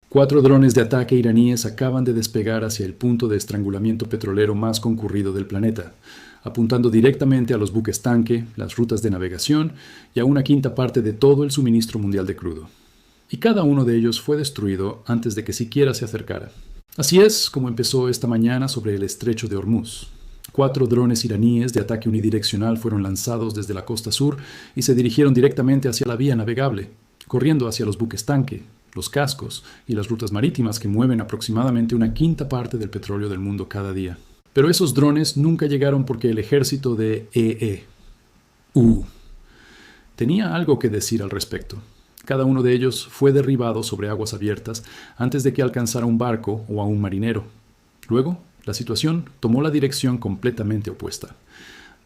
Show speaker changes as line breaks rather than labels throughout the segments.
4 drones de ataque iraníes acaban de despegar hacia el punto de estrangulamiento petrolero más concurrido del planeta, apuntando directamente a los buques tanque, las rutas de navegación y a una quinta parte de todo el suministro mundial de crudo. Y cada uno de ellos fue destruido antes de que siquiera se acercara. Así es como empezó esta mañana sobre el estrecho de Hormuz. 4 drones iraníes de ataque unidireccional fueron lanzados desde la costa sur y se dirigieron directamente hacia la vía navegable, corriendo hacia los buques tanque, los cascos y las rutas marítimas que mueven aproximadamente una quinta parte del petróleo del mundo cada día. Pero esos drones nunca llegaron porque el ejército de EE-U tenía algo que decir al respecto. Cada uno de ellos fue derribado sobre aguas abiertas antes de que alcanzara un barco o a un marinero. Luego, la situación tomó la dirección completamente opuesta.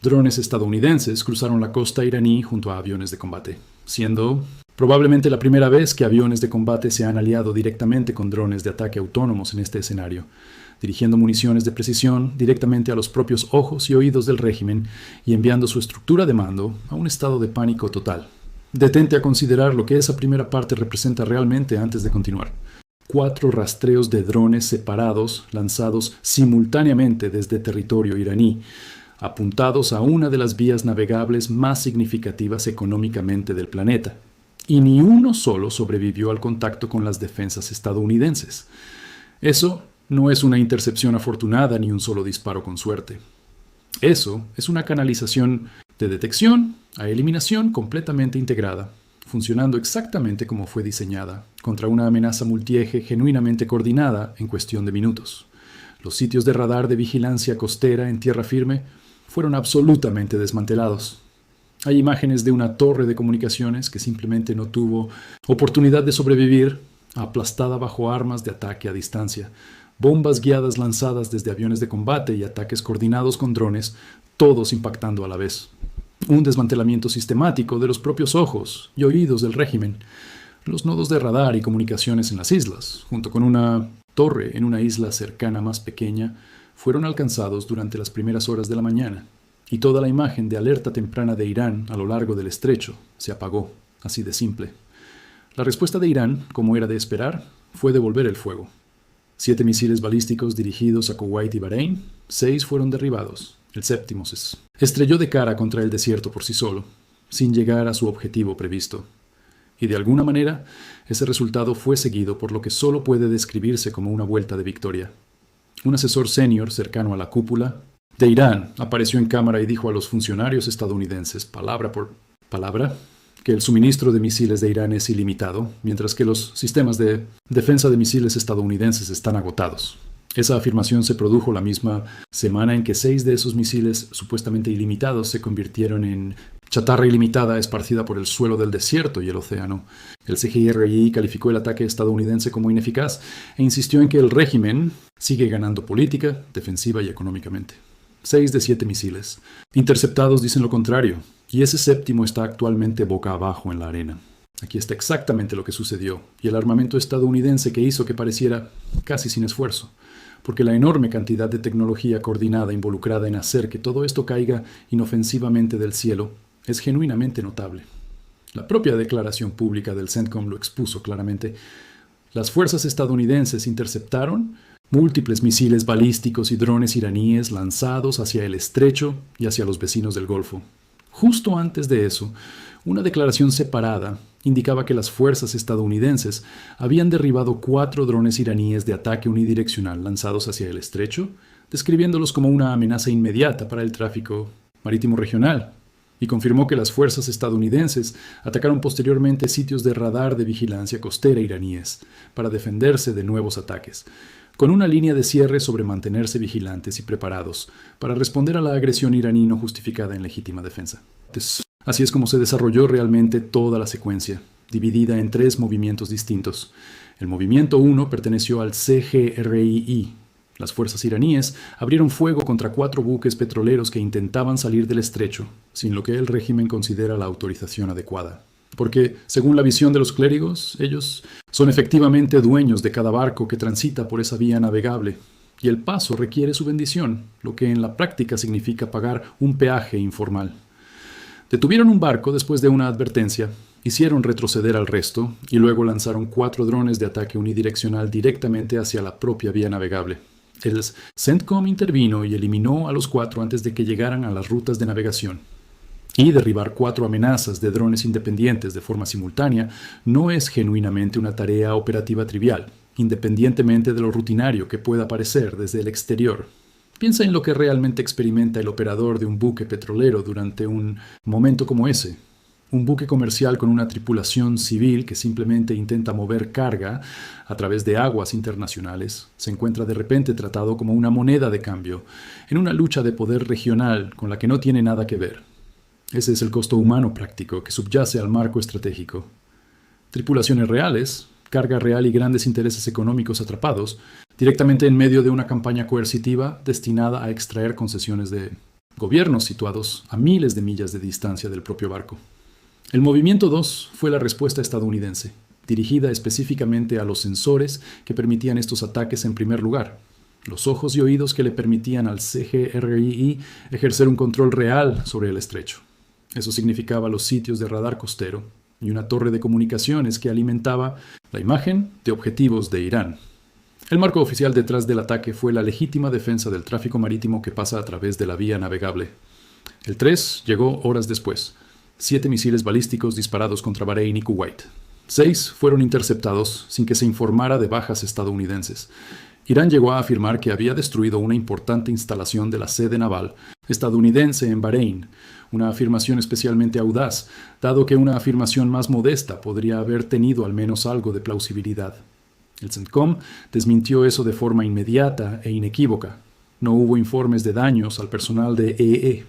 Drones estadounidenses cruzaron la costa iraní junto a aviones de combate, siendo probablemente la primera vez que aviones de combate se han aliado directamente con drones de ataque autónomos en este escenario, dirigiendo municiones de precisión directamente a los propios ojos y oídos del régimen y enviando su estructura de mando a un estado de pánico total. Detente a considerar lo que esa primera parte representa realmente antes de continuar. 4 rastreos de drones separados lanzados simultáneamente desde territorio iraní, apuntados a una de las vías navegables más significativas económicamente del planeta. Y ni uno solo sobrevivió al contacto con las defensas estadounidenses. Eso no es una intercepción afortunada ni un solo disparo con suerte. Eso es una canalización de detección a eliminación completamente integrada, funcionando exactamente como fue diseñada, contra una amenaza multieje genuinamente coordinada en cuestión de minutos. Los sitios de radar de vigilancia costera en tierra firme fueron absolutamente desmantelados. Hay imágenes de una torre de comunicaciones que simplemente no tuvo oportunidad de sobrevivir, aplastada bajo armas de ataque a distancia, bombas guiadas lanzadas desde aviones de combate y ataques coordinados con drones, todos impactando a la vez. Un desmantelamiento sistemático de los propios ojos y oídos del régimen, los nodos de radar y comunicaciones en las islas, junto con una torre en una isla cercana más pequeña, fueron alcanzados durante las primeras horas de la mañana, y toda la imagen de alerta temprana de Irán a lo largo del estrecho se apagó, así de simple. La respuesta de Irán, como era de esperar, fue devolver el fuego. 7 misiles balísticos dirigidos a Kuwait y Bahrein, 6 fueron derribados. El séptimo se estrelló de cara contra el desierto por sí solo, sin llegar a su objetivo previsto. Y de alguna manera, ese resultado fue seguido por lo que solo puede describirse como una vuelta de victoria. Un asesor senior cercano a la cúpula de Irán apareció en cámara y dijo a los funcionarios estadounidenses, palabra por palabra, que el suministro de misiles de Irán es ilimitado, mientras que los sistemas de defensa de misiles estadounidenses están agotados. Esa afirmación se produjo la misma semana en que 6 de esos misiles supuestamente ilimitados se convirtieron en chatarra ilimitada esparcida por el suelo del desierto y el océano. El CGRI calificó el ataque estadounidense como ineficaz e insistió en que el régimen sigue ganando política, defensiva y económicamente. 6 de 7 misiles interceptados dicen lo contrario, y ese séptimo está actualmente boca abajo en la arena. Aquí está exactamente lo que sucedió, y el armamento estadounidense que hizo que pareciera casi sin esfuerzo, porque la enorme cantidad de tecnología coordinada involucrada en hacer que todo esto caiga inofensivamente del cielo es genuinamente notable. La propia declaración pública del CENTCOM lo expuso claramente. Las fuerzas estadounidenses interceptaron múltiples misiles balísticos y drones iraníes lanzados hacia el estrecho y hacia los vecinos del Golfo. Justo antes de eso, una declaración separada indicaba que las fuerzas estadounidenses habían derribado 4 drones iraníes de ataque unidireccional lanzados hacia el estrecho, describiéndolos como una amenaza inmediata para el tráfico marítimo regional, y confirmó que las fuerzas estadounidenses atacaron posteriormente sitios de radar de vigilancia costera iraníes para defenderse de nuevos ataques, con una línea de cierre sobre mantenerse vigilantes y preparados para responder a la agresión iraní no justificada en legítima defensa. Así es como se desarrolló realmente toda la secuencia, dividida en 3 movimientos distintos. El movimiento 1 perteneció al CGRI. Las fuerzas iraníes abrieron fuego contra 4 buques petroleros que intentaban salir del estrecho, sin lo que el régimen considera la autorización adecuada. Porque, según la visión de los clérigos, ellos son efectivamente dueños de cada barco que transita por esa vía navegable, y el paso requiere su bendición, lo que en la práctica significa pagar un peaje informal. Detuvieron un barco después de una advertencia, hicieron retroceder al resto y luego lanzaron 4 drones de ataque unidireccional directamente hacia la propia vía navegable. El CENTCOM intervino y eliminó a los 4 antes de que llegaran a las rutas de navegación. Y derribar 4 amenazas de drones independientes de forma simultánea no es genuinamente una tarea operativa trivial, independientemente de lo rutinario que pueda parecer desde el exterior. Piensa en lo que realmente experimenta el operador de un buque petrolero durante un momento como ese. Un buque comercial con una tripulación civil que simplemente intenta mover carga a través de aguas internacionales se encuentra de repente tratado como una moneda de cambio en una lucha de poder regional con la que no tiene nada que ver. Ese es el costo humano práctico que subyace al marco estratégico. Tripulaciones reales, carga real y grandes intereses económicos atrapados directamente en medio de una campaña coercitiva destinada a extraer concesiones de gobiernos situados a miles de millas de distancia del propio barco. El Movimiento 2 fue la respuesta estadounidense, dirigida específicamente a los sensores que permitían estos ataques en primer lugar, los ojos y oídos que le permitían al CGRI ejercer un control real sobre el estrecho. Eso significaba los sitios de radar costero y una torre de comunicaciones que alimentaba la imagen de objetivos de Irán. El marco oficial detrás del ataque fue la legítima defensa del tráfico marítimo que pasa a través de la vía navegable. El 3 llegó horas después. 7 misiles balísticos disparados contra Bahrein y Kuwait. 6 fueron interceptados sin que se informara de bajas estadounidenses. Irán llegó a afirmar que había destruido una importante instalación de la sede naval estadounidense en Bahrein, una afirmación especialmente audaz, dado que una afirmación más modesta podría haber tenido al menos algo de plausibilidad. El CENTCOM desmintió eso de forma inmediata e inequívoca. No hubo informes de daños al personal de EE.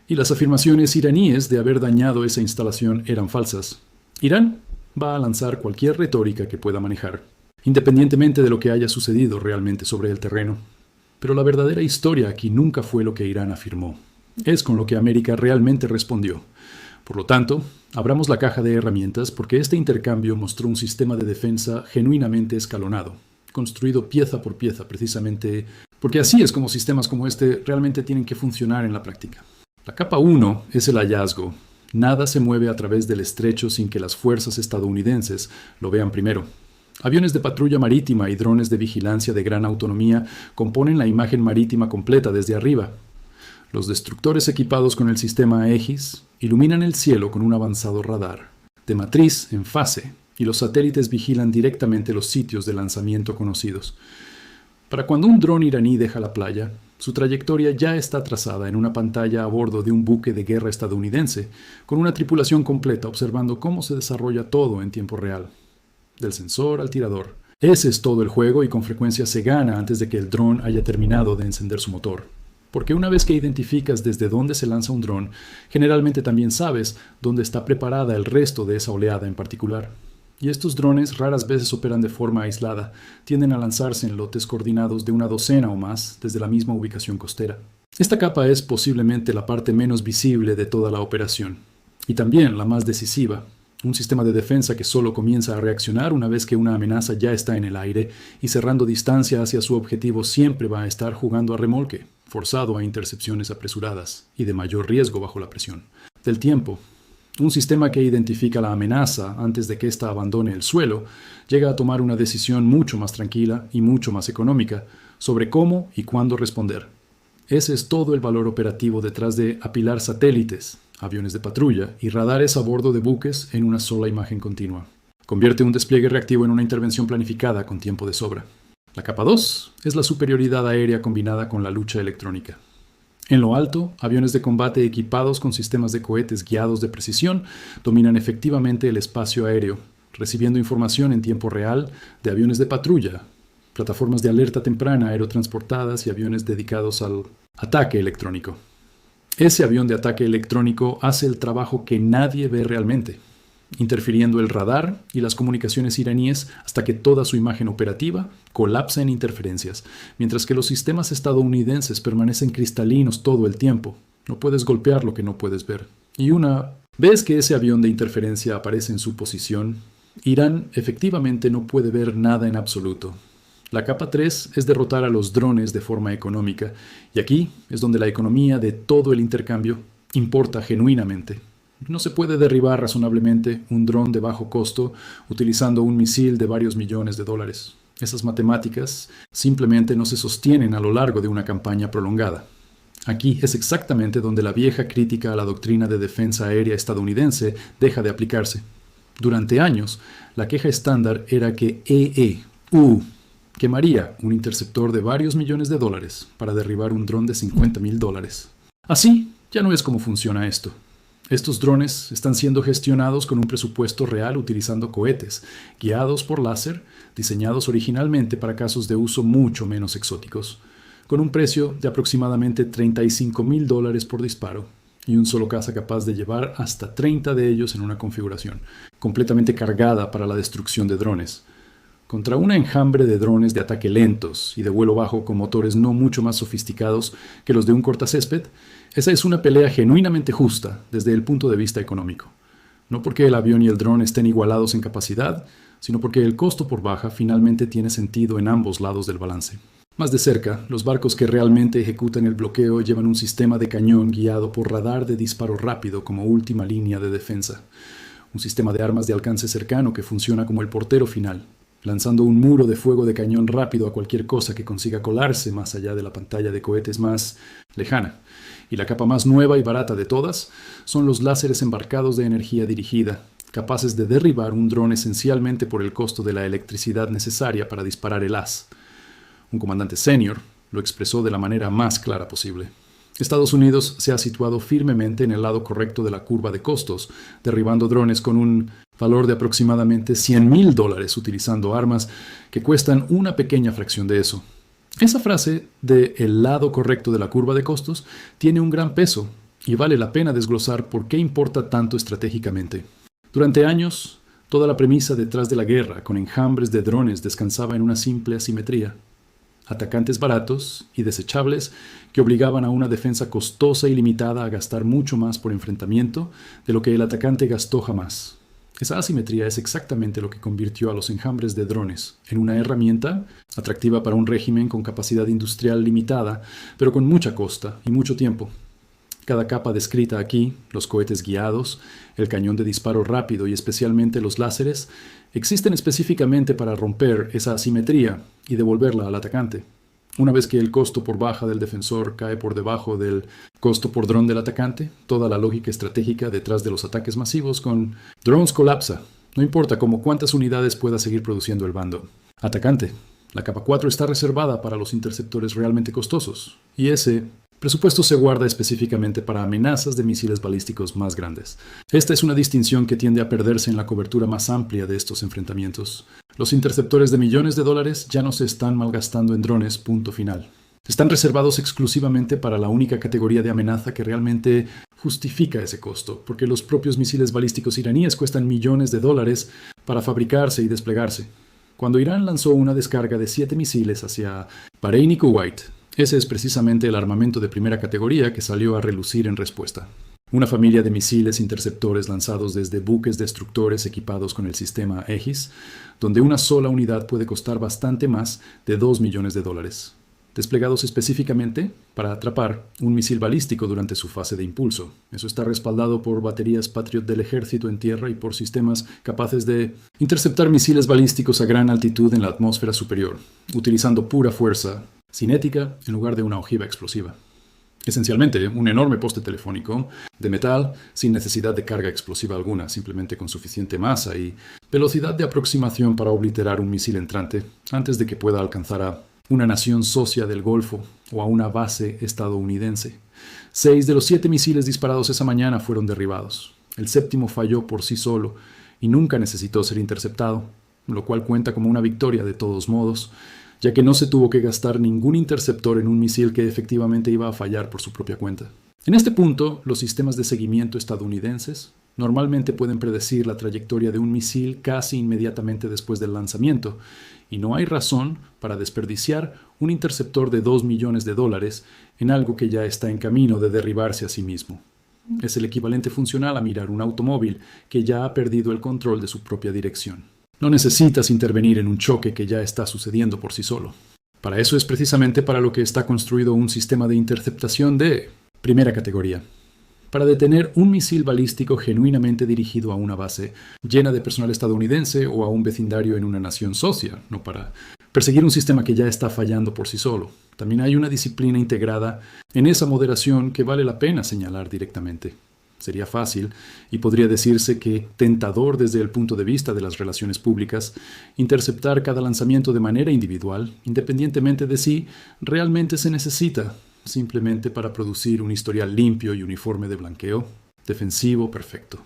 Y las afirmaciones iraníes de haber dañado esa instalación eran falsas. Irán va a lanzar cualquier retórica que pueda manejar, independientemente de lo que haya sucedido realmente sobre el terreno. Pero la verdadera historia aquí nunca fue lo que Irán afirmó. Es con lo que América realmente respondió. Por lo tanto, abramos la caja de herramientas porque este intercambio mostró un sistema de defensa genuinamente escalonado, construido pieza por pieza precisamente porque así es como sistemas como este realmente tienen que funcionar en la práctica. La capa 1 es el hallazgo. Nada se mueve a través del estrecho sin que las fuerzas estadounidenses lo vean primero. Aviones de patrulla marítima y drones de vigilancia de gran autonomía componen la imagen marítima completa desde arriba. Los destructores equipados con el sistema Aegis iluminan el cielo con un avanzado radar de matriz en fase y los satélites vigilan directamente los sitios de lanzamiento conocidos. Para cuando un dron iraní deja la playa, su trayectoria ya está trazada en una pantalla a bordo de un buque de guerra estadounidense, con una tripulación completa observando cómo se desarrolla todo en tiempo real. Del sensor al tirador. Ese es todo el juego y con frecuencia se gana antes de que el dron haya terminado de encender su motor. Porque una vez que identificas desde dónde se lanza un dron, generalmente también sabes dónde está preparada el resto de esa oleada en particular. Y estos drones raras veces operan de forma aislada, tienden a lanzarse en lotes coordinados de una docena o más desde la misma ubicación costera. Esta capa es posiblemente la parte menos visible de toda la operación, y también la más decisiva. Un sistema de defensa que solo comienza a reaccionar una vez que una amenaza ya está en el aire y cerrando distancia hacia su objetivo siempre va a estar jugando a remolque, forzado a intercepciones apresuradas y de mayor riesgo bajo la presión del tiempo. Un sistema que identifica la amenaza antes de que ésta abandone el suelo llega a tomar una decisión mucho más tranquila y mucho más económica sobre cómo y cuándo responder. Ese es todo el valor operativo detrás de apilar satélites, aviones de patrulla y radares a bordo de buques en una sola imagen continua. Convierte un despliegue reactivo en una intervención planificada con tiempo de sobra. La capa 2 es la superioridad aérea combinada con la lucha electrónica. En lo alto, aviones de combate equipados con sistemas de cohetes guiados de precisión dominan efectivamente el espacio aéreo, recibiendo información en tiempo real de aviones de patrulla, plataformas de alerta temprana aerotransportadas y aviones dedicados al ataque electrónico. Ese avión de ataque electrónico hace el trabajo que nadie ve realmente, interfiriendo el radar y las comunicaciones iraníes hasta que toda su imagen operativa colapsa en interferencias, mientras que los sistemas estadounidenses permanecen cristalinos todo el tiempo. No puedes golpear lo que no puedes ver. Y una vez que ese avión de interferencia aparece en su posición, Irán efectivamente no puede ver nada en absoluto. La capa 3 es derrotar a los drones de forma económica, y aquí es donde la economía de todo el intercambio importa genuinamente. No se puede derribar razonablemente un dron de bajo costo utilizando un misil de varios millones de dólares. Esas matemáticas simplemente no se sostienen a lo largo de una campaña prolongada. Aquí es exactamente donde la vieja crítica a la doctrina de defensa aérea estadounidense deja de aplicarse. Durante años, la queja estándar era que quemaría un interceptor de varios millones de dólares para derribar un dron de $50,000. Así, ya no es como funciona esto. Estos drones están siendo gestionados con un presupuesto real utilizando cohetes, guiados por láser, diseñados originalmente para casos de uso mucho menos exóticos, con un precio de aproximadamente $35,000 por disparo, y un solo caza capaz de llevar hasta 30 de ellos en una configuración, completamente cargada para la destrucción de drones. Contra un enjambre de drones de ataque lentos y de vuelo bajo con motores no mucho más sofisticados que los de un cortacésped, esa es una pelea genuinamente justa desde el punto de vista económico. No porque el avión y el dron estén igualados en capacidad, sino porque el costo por baja finalmente tiene sentido en ambos lados del balance. Más de cerca, los barcos que realmente ejecutan el bloqueo llevan un sistema de cañón guiado por radar de disparo rápido como última línea de defensa. Un sistema de armas de alcance cercano que funciona como el portero final, lanzando un muro de fuego de cañón rápido a cualquier cosa que consiga colarse más allá de la pantalla de cohetes más lejana. Y la capa más nueva y barata de todas son los láseres embarcados de energía dirigida, capaces de derribar un dron esencialmente por el costo de la electricidad necesaria para disparar el haz. Un comandante senior lo expresó de la manera más clara posible. Estados Unidos se ha situado firmemente en el lado correcto de la curva de costos, derribando drones con un valor de aproximadamente $100,000 utilizando armas que cuestan una pequeña fracción de eso. Esa frase de el lado correcto de la curva de costos tiene un gran peso y vale la pena desglosar por qué importa tanto estratégicamente. Durante años, toda la premisa detrás de la guerra con enjambres de drones descansaba en una simple asimetría. Atacantes baratos y desechables que obligaban a una defensa costosa y limitada a gastar mucho más por enfrentamiento de lo que el atacante gastó jamás. Esa asimetría es exactamente lo que convirtió a los enjambres de drones en una herramienta atractiva para un régimen con capacidad industrial limitada, pero con mucha costa y mucho tiempo. Cada capa descrita aquí, los cohetes guiados, el cañón de disparo rápido y especialmente los láseres, existen específicamente para romper esa asimetría y devolverla al atacante. Una vez que el costo por baja del defensor cae por debajo del costo por dron del atacante, toda la lógica estratégica detrás de los ataques masivos con drones colapsa. No importa cuántas unidades pueda seguir produciendo el bando. Atacante. La capa 4 está reservada para los interceptores realmente costosos, y ese presupuesto se guarda específicamente para amenazas de misiles balísticos más grandes. Esta es una distinción que tiende a perderse en la cobertura más amplia de estos enfrentamientos. Los interceptores de millones de dólares ya no se están malgastando en drones, punto final. Están reservados exclusivamente para la única categoría de amenaza que realmente justifica ese costo, porque los propios misiles balísticos iraníes cuestan millones de dólares para fabricarse y desplegarse. Cuando Irán lanzó una descarga de 7 misiles hacia Bahrein y Kuwait, ese es precisamente el armamento de primera categoría que salió a relucir en respuesta. Una familia de misiles interceptores lanzados desde buques destructores equipados con el sistema Aegis, donde una sola unidad puede costar bastante más de $2 millones, desplegados específicamente para atrapar un misil balístico durante su fase de impulso. Eso está respaldado por baterías Patriot del ejército en tierra y por sistemas capaces de interceptar misiles balísticos a gran altitud en la atmósfera superior, utilizando pura fuerza cinética en lugar de una ojiva explosiva. Esencialmente, un enorme poste telefónico de metal sin necesidad de carga explosiva alguna, simplemente con suficiente masa y velocidad de aproximación para obliterar un misil entrante antes de que pueda alcanzar a una nación socia del Golfo o a una base estadounidense. 6 de los 7 misiles disparados esa mañana fueron derribados. El 7º falló por sí solo y nunca necesitó ser interceptado, lo cual cuenta como una victoria de todos modos, ya que no se tuvo que gastar ningún interceptor en un misil que efectivamente iba a fallar por su propia cuenta. En este punto, los sistemas de seguimiento estadounidenses normalmente pueden predecir la trayectoria de un misil casi inmediatamente después del lanzamiento, y no hay razón para desperdiciar un interceptor de $2 millones en algo que ya está en camino de derribarse a sí mismo. Es el equivalente funcional a mirar un automóvil que ya ha perdido el control de su propia dirección. No necesitas intervenir en un choque que ya está sucediendo por sí solo. Para eso es precisamente para lo que está construido un sistema de interceptación de primera categoría. para detener un misil balístico genuinamente dirigido a una base llena de personal estadounidense o a un vecindario en una nación socia, no para perseguir un sistema que ya está fallando por sí solo. También hay una disciplina integrada en esa moderación que vale la pena señalar directamente. Sería fácil, y podría decirse que tentador desde el punto de vista de las relaciones públicas, interceptar cada lanzamiento de manera individual, independientemente de si realmente se necesita, simplemente para producir un historial limpio y uniforme de blanqueo, defensivo perfecto.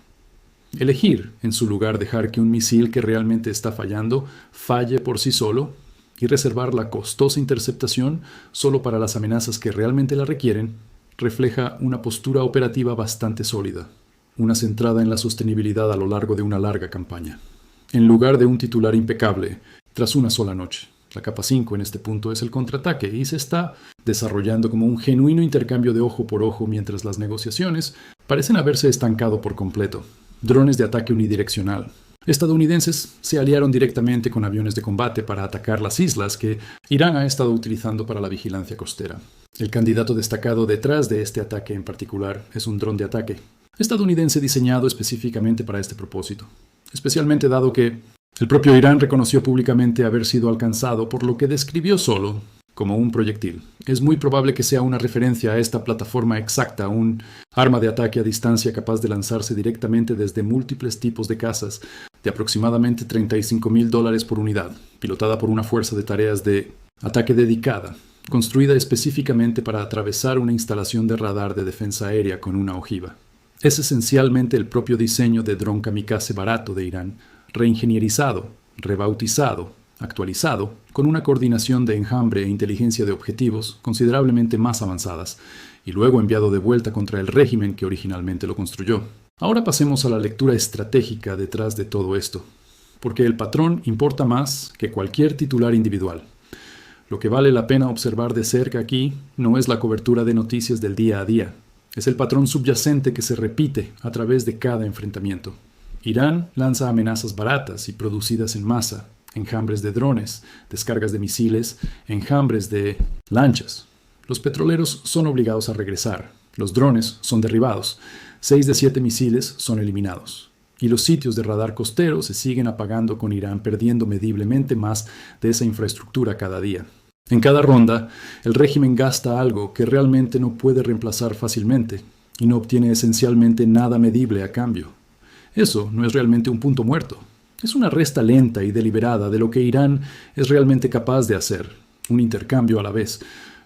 Elegir, en su lugar, dejar que un misil que realmente está fallando falle por sí solo y reservar la costosa interceptación solo para las amenazas que realmente la requieren, refleja una postura operativa bastante sólida, una centrada en la sostenibilidad a lo largo de una larga campaña. En lugar de un titular impecable, tras una sola noche. La capa 5 en este punto es el contraataque y se está desarrollando como un genuino intercambio de ojo por ojo mientras las negociaciones parecen haberse estancado por completo. Drones de ataque unidireccional. Estadounidenses se aliaron directamente con aviones de combate para atacar las islas que Irán ha estado utilizando para la vigilancia costera. El candidato destacado detrás de este ataque en particular es un dron de ataque estadounidense diseñado específicamente para este propósito, especialmente dado que el propio Irán reconoció públicamente haber sido alcanzado por lo que describió solo como un proyectil. Es muy probable que sea una referencia a esta plataforma exacta, un arma de ataque a distancia capaz de lanzarse directamente desde múltiples tipos de cazas de aproximadamente $35,000 por unidad, pilotada por una fuerza de tareas de ataque dedicada, construida específicamente para atravesar una instalación de radar de defensa aérea con una ojiva. Es esencialmente el propio diseño de dron kamikaze barato de Irán, reingenierizado, rebautizado, actualizado, con una coordinación de enjambre e inteligencia de objetivos considerablemente más avanzadas, y luego enviado de vuelta contra el régimen que originalmente lo construyó. Ahora pasemos a la lectura estratégica detrás de todo esto, porque el patrón importa más que cualquier titular individual. Lo que vale la pena observar de cerca aquí no es la cobertura de noticias del día a día, es el patrón subyacente que se repite a través de cada enfrentamiento. Irán lanza amenazas baratas y producidas en masa, enjambres de drones, descargas de misiles, enjambres de lanchas. Los petroleros son obligados a regresar, los drones son derribados, 6 de 7 misiles son eliminados. Y los sitios de radar costero se siguen apagando con Irán perdiendo mediblemente más de esa infraestructura cada día. En cada ronda, el régimen gasta algo que realmente no puede reemplazar fácilmente y no obtiene esencialmente nada medible a cambio. Eso no es realmente un punto muerto. Es una resta lenta y deliberada de lo que Irán es realmente capaz de hacer, un intercambio a la vez.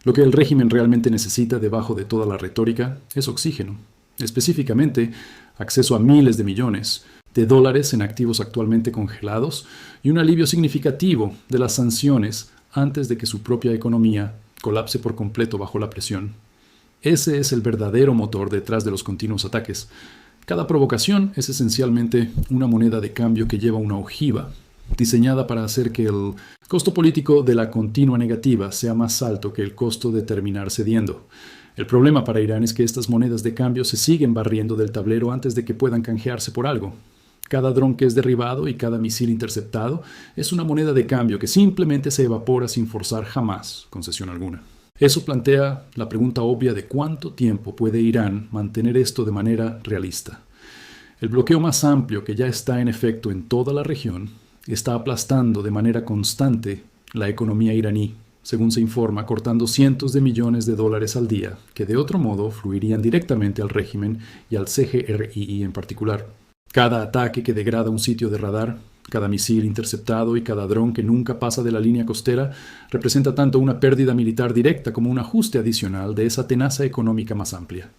Lo que el régimen realmente necesita debajo de toda la retórica es oxígeno, específicamente acceso a miles de millones de dólares en activos actualmente congelados y un alivio significativo de las sanciones antes de que su propia economía colapse por completo bajo la presión. Ese es el verdadero motor detrás de los continuos ataques. Cada provocación es esencialmente una moneda de cambio que lleva una ojiva, diseñada para hacer que el costo político de la continua negativa sea más alto que el costo de terminar cediendo. El problema para Irán es que estas monedas de cambio se siguen barriendo del tablero antes de que puedan canjearse por algo. Cada dron que es derribado y cada misil interceptado es una moneda de cambio que simplemente se evapora sin forzar jamás concesión alguna. Eso plantea la pregunta obvia de cuánto tiempo puede Irán mantener esto de manera realista. El bloqueo más amplio que ya está en efecto en toda la región está aplastando de manera constante la economía iraní, según se informa, cortando cientos de millones de dólares al día, que de otro modo fluirían directamente al régimen y al CGRII en particular. Cada ataque que degrada un sitio de radar, cada misil interceptado y cada dron que nunca pasa de la línea costera representa tanto una pérdida militar directa como un ajuste adicional de esa tenaza económica más amplia.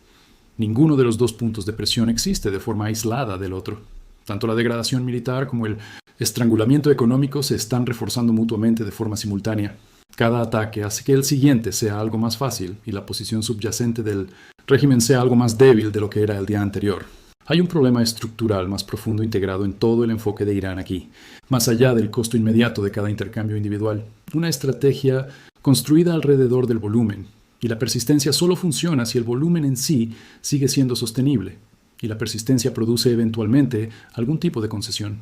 Ninguno de los dos puntos de presión existe de forma aislada del otro. Tanto la degradación militar como el estrangulamiento económico se están reforzando mutuamente de forma simultánea. Cada ataque hace que el siguiente sea algo más fácil y la posición subyacente del régimen sea algo más débil de lo que era el día anterior. Hay un problema estructural más profundo integrado en todo el enfoque de Irán aquí, más allá del costo inmediato de cada intercambio individual. Una estrategia construida alrededor del volumen, y la persistencia solo funciona si el volumen en sí sigue siendo sostenible, y la persistencia produce eventualmente algún tipo de concesión.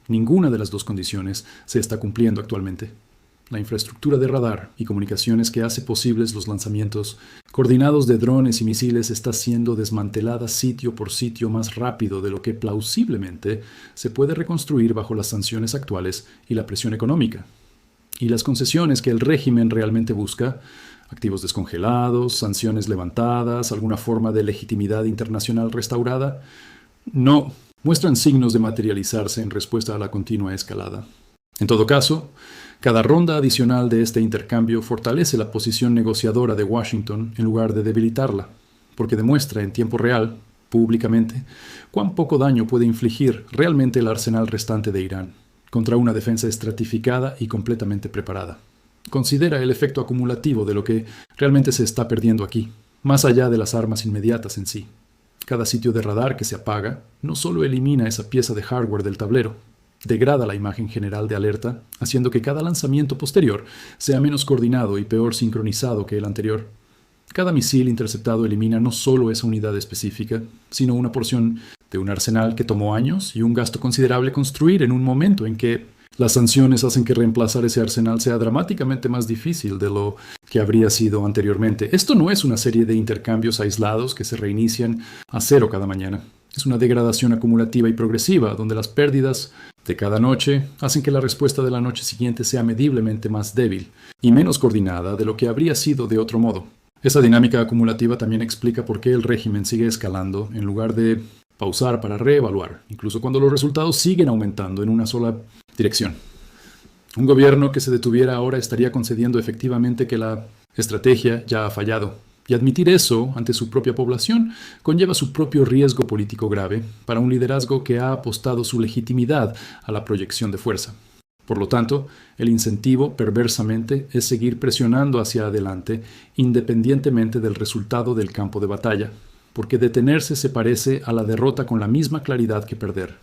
Ninguna de las dos condiciones se está cumpliendo actualmente. La infraestructura de radar y comunicaciones que hace posibles los lanzamientos coordinados de drones y misiles está siendo desmantelada sitio por sitio más rápido de lo que plausiblemente se puede reconstruir bajo las sanciones actuales y la presión económica. Y las concesiones que el régimen realmente busca, activos descongelados, sanciones levantadas, alguna forma de legitimidad internacional restaurada, no muestran signos de materializarse en respuesta a la continua escalada. En todo caso, cada ronda adicional de este intercambio fortalece la posición negociadora de Washington en lugar de debilitarla, porque demuestra en tiempo real, públicamente, cuán poco daño puede infligir realmente el arsenal restante de Irán contra una defensa estratificada y completamente preparada. Considera el efecto acumulativo de lo que realmente se está perdiendo aquí, más allá de las armas inmediatas en sí. Cada sitio de radar que se apaga no solo elimina esa pieza de hardware del tablero, degrada la imagen general de alerta, haciendo que cada lanzamiento posterior sea menos coordinado y peor sincronizado que el anterior. Cada misil interceptado elimina no solo esa unidad específica, sino una porción de un arsenal que tomó años y un gasto considerable construir en un momento en que las sanciones hacen que reemplazar ese arsenal sea dramáticamente más difícil de lo que habría sido anteriormente. Esto no es una serie de intercambios aislados que se reinician a cero cada mañana. Es una degradación acumulativa y progresiva, donde las pérdidas de cada noche hacen que la respuesta de la noche siguiente sea mediblemente más débil y menos coordinada de lo que habría sido de otro modo. Esa dinámica acumulativa también explica por qué el régimen sigue escalando en lugar de pausar para reevaluar, incluso cuando los resultados siguen aumentando en una sola dirección. Un gobierno que se detuviera ahora estaría concediendo efectivamente que la estrategia ya ha fallado. Y admitir eso ante su propia población conlleva su propio riesgo político grave para un liderazgo que ha apostado su legitimidad a la proyección de fuerza. Por lo tanto, el incentivo, perversamente, es seguir presionando hacia adelante independientemente del resultado del campo de batalla, porque detenerse se parece a la derrota con la misma claridad que perder.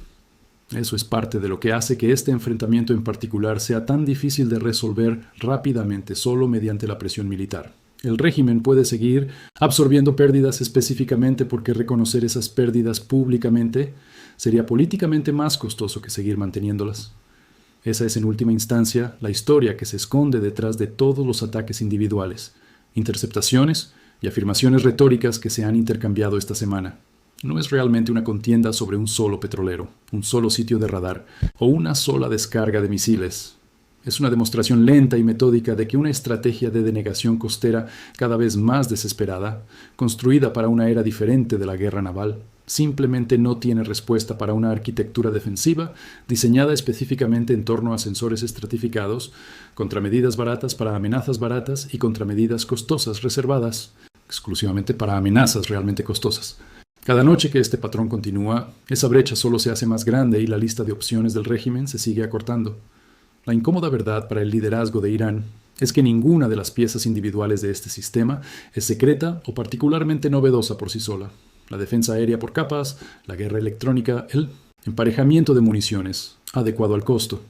Eso es parte de lo que hace que este enfrentamiento en particular sea tan difícil de resolver rápidamente solo mediante la presión militar. El régimen puede seguir absorbiendo pérdidas específicamente porque reconocer esas pérdidas públicamente sería políticamente más costoso que seguir manteniéndolas. Esa es en última instancia la historia que se esconde detrás de todos los ataques individuales, interceptaciones y afirmaciones retóricas que se han intercambiado esta semana. No es realmente una contienda sobre un solo petrolero, un solo sitio de radar o una sola descarga de misiles. Es una demostración lenta y metódica de que una estrategia de denegación costera cada vez más desesperada, construida para una era diferente de la guerra naval, simplemente no tiene respuesta para una arquitectura defensiva diseñada específicamente en torno a sensores estratificados, contramedidas baratas para amenazas baratas y contramedidas costosas reservadas exclusivamente para amenazas realmente costosas. Cada noche que este patrón continúa, esa brecha solo se hace más grande y la lista de opciones del régimen se sigue acortando. La incómoda verdad para el liderazgo de Irán es que ninguna de las piezas individuales de este sistema es secreta o particularmente novedosa por sí sola. La defensa aérea por capas, la guerra electrónica, el emparejamiento de municiones, adecuado al costo.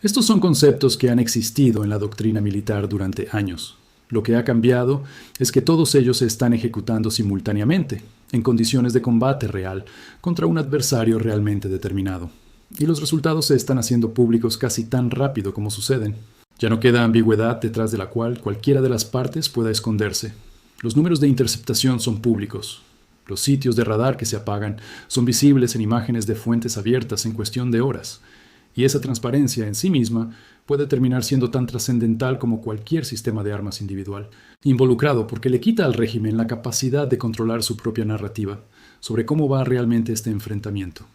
Estos son conceptos que han existido en la doctrina militar durante años. Lo que ha cambiado es que todos ellos se están ejecutando simultáneamente, en condiciones de combate real, contra un adversario realmente determinado. Y los resultados se están haciendo públicos casi tan rápido como suceden. Ya no queda ambigüedad detrás de la cual cualquiera de las partes pueda esconderse. Los números de interceptación son públicos. Los sitios de radar que se apagan son visibles en imágenes de fuentes abiertas en cuestión de horas. Y esa transparencia en sí misma puede terminar siendo tan trascendental como cualquier sistema de armas individual, involucrado porque le quita al régimen la capacidad de controlar su propia narrativa sobre cómo va realmente este enfrentamiento.